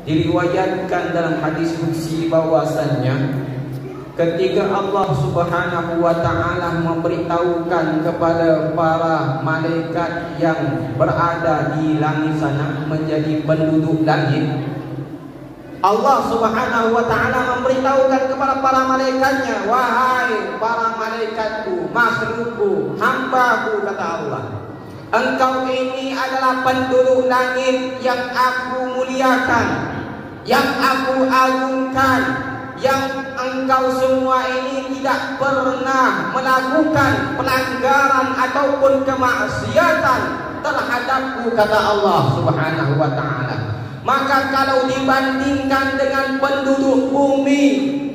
Diriwayatkan dalam hadis qudsi bahwasannya ketika Allah Subhanahu wa taala memberitahukan kepada para malaikat yang berada di langit sana menjadi penduduk langit, Allah Subhanahu wa taala memberitahukan kepada para malaikatnya, wahai para malaikatku, makhlukku, hambaku, kata Allah, engkau ini adalah penduduk langit yang aku muliakan, yang aku agungkan, yang engkau semua ini tidak pernah melakukan pelanggaran ataupun kemaksiatan terhadapku, kata Allah Subhanahu wa taala. Maka kalau dibandingkan dengan penduduk bumi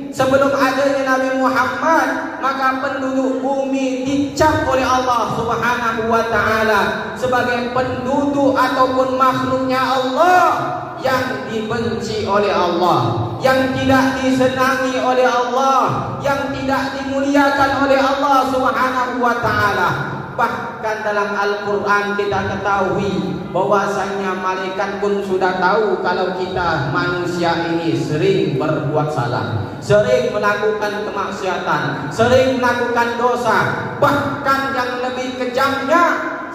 sebelum adanya Nabi Muhammad, maka penduduk bumi dicap oleh Allah Subhanahu wa taala sebagai penduduk ataupun makhluknya Allah yang dibenci oleh Allah, yang tidak disenangi oleh Allah, yang tidak dimuliakan oleh Allah Subhanahu wa taala. Bahkan dalam Al-Quran kita ketahui bahwasanya malaikat pun sudah tahu kalau kita manusia ini sering berbuat salah, sering melakukan kemaksiatan, sering melakukan dosa. Bahkan yang lebih kejamnya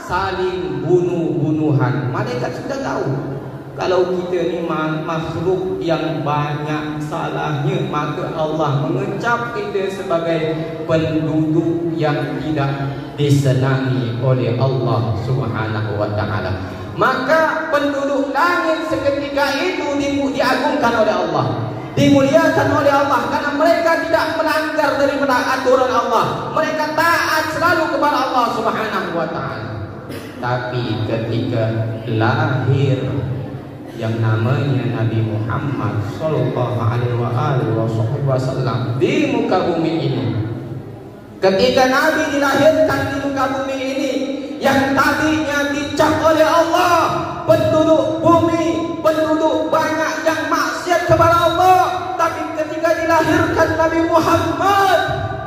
saling bunuh-bunuhan. Malaikat sudah tahu kalau kita ni makhluk yang banyak salahnya, maka Allah mengecap kita sebagai penduduk yang tidak disenangi oleh Allah Subhanahu wa taala. Maka penduduk langit seketika itu diagungkan oleh Allah, dimuliakan oleh Allah, karena mereka tidak melanggar daripada aturan Allah. Mereka taat selalu kepada Allah Subhanahu wa taala. Tapi ketika lahir yang namanya Nabi Muhammad sallallahu alaihi wasallam di muka bumi ini, ketika Nabi dilahirkan di muka bumi ini, yang tadinya dicap oleh Allah penduduk bumi, penduduk banyak yang maksiat kepada Allah, tapi ketika dilahirkan Nabi Muhammad,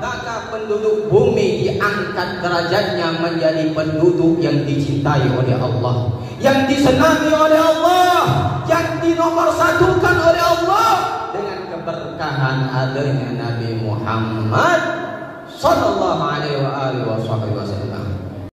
maka penduduk bumi diangkat derajatnya menjadi penduduk yang dicintai oleh Allah, yang disenangi oleh Allah, yang dinomorsatukan oleh Allah dengan keberkahan adanya Nabi Muhammad sallallahu alaihi wasallam.